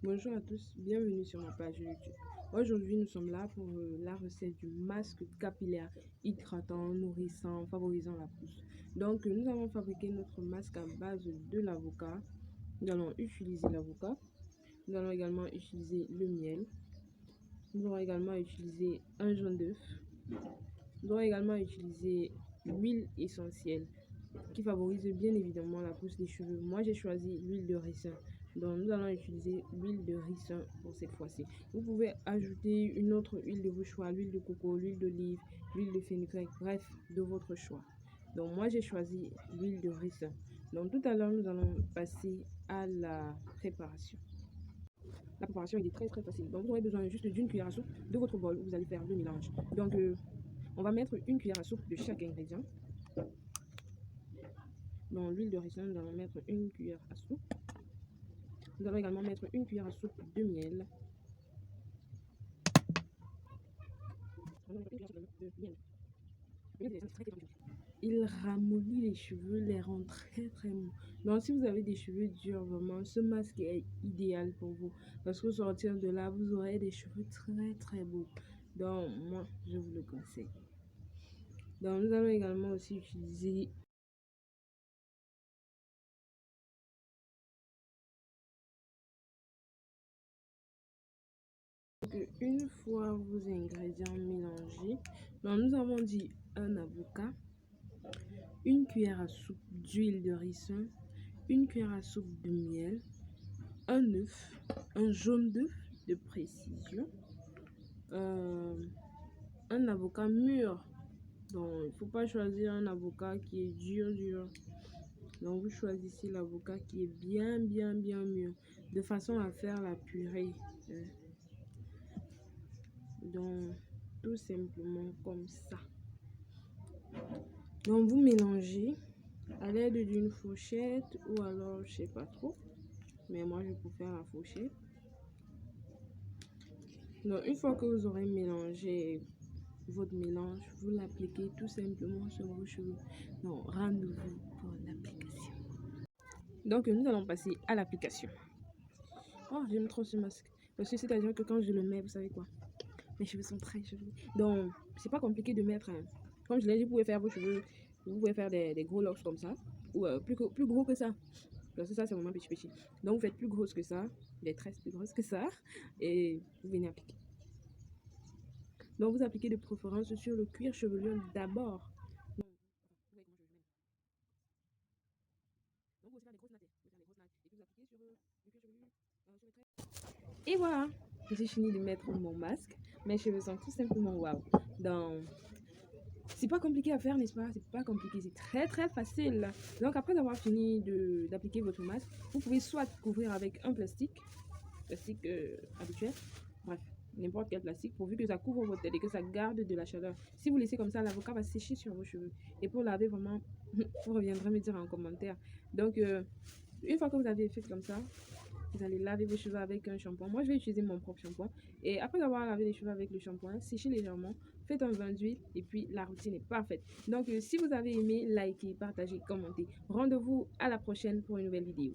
Bonjour à tous, bienvenue sur ma page YouTube. Aujourd'hui, nous sommes là pour la recette du masque capillaire hydratant, nourrissant, favorisant la pousse. Donc, nous allons fabriquer notre masque à base de l'avocat. Nous allons utiliser l'avocat. Nous allons également utiliser le miel. Nous allons également utiliser un jaune d'œuf. Nous allons également utiliser l'huile essentielle qui favorise bien évidemment la pousse des cheveux. Moi, j'ai choisi l'huile de ricin. Donc, nous allons utiliser l'huile de ricin pour cette fois-ci. Vous pouvez ajouter une autre huile de vos choix, l'huile de coco, l'huile d'olive, l'huile de fenugrec, bref, de votre choix. Donc, moi, j'ai choisi l'huile de ricin. Donc, tout à l'heure, nous allons passer à la préparation. La préparation est très facile. Donc, vous aurez besoin juste d'une cuillère à soupe de votre bol où vous allez faire le mélange. Donc, on va mettre une cuillère à soupe de chaque ingrédient. Dans l'huile de ricin, nous allons mettre une cuillère à soupe. Nous allons également mettre une cuillère à soupe de miel. Il ramollit les cheveux, les rend très mous. Donc si vous avez des cheveux durs, vraiment, ce masque est idéal pour vous. Parce qu'au sortir de là, vous aurez des cheveux très beaux. Donc moi, je vous le conseille. Donc nous allons également aussi utiliser une fois vos ingrédients mélangés, donc nous avons dit un avocat, une cuillère à soupe d'huile de ricin, une cuillère à soupe de miel, un œuf, un jaune d'œuf de précision, un avocat mûr. Donc il ne faut pas choisir un avocat qui est dur. Donc vous choisissez l'avocat qui est bien mûr, de façon à faire la purée. Donc tout simplement comme ça. Donc vous mélangez à l'aide d'une fourchette ou alors je sais pas trop, mais moi je préfère la fourchette. Donc une fois que vous aurez mélangé votre mélange, vous l'appliquez tout simplement sur vos cheveux. Donc rendez-vous pour l'application. Donc nous allons passer à l'application. Oh, j'aime trop ce masque parce que c'est-à-dire que quand je le mets, vous savez quoi, mes cheveux sont très chevelus. Donc c'est pas compliqué de mettre comme je l'ai dit, vous pouvez faire vos cheveux, vous pouvez faire des gros locks comme ça ou plus gros que ça. Parce que ça c'est vraiment petit. Donc vous faites plus grosse que ça, des tresses plus grosses que ça et vous venez appliquer. Donc vous appliquez de préférence sur le cuir chevelu d'abord. Et voilà, j'ai fini de mettre mon masque. Mes cheveux sont tout simplement waouh. Donc c'est pas compliqué à faire, n'est-ce pas? C'est pas compliqué, c'est très facile. Donc après avoir fini d'appliquer votre masque, vous pouvez soit couvrir avec un plastique habituel, bref, n'importe quel plastique, pourvu que ça couvre votre tête et que ça garde de la chaleur. Si vous laissez comme ça, l'avocat va sécher sur vos cheveux. Et pour laver vraiment, vous reviendrez me dire en commentaire. Donc une fois que vous avez fait comme ça, vous allez laver vos cheveux avec un shampoing. Moi, je vais utiliser mon propre shampoing. Et après avoir lavé les cheveux avec le shampoing, séchez légèrement, faites un bain d'huile et puis la routine est parfaite. Donc, si vous avez aimé, likez, partagez, commentez. Rendez-vous à la prochaine pour une nouvelle vidéo.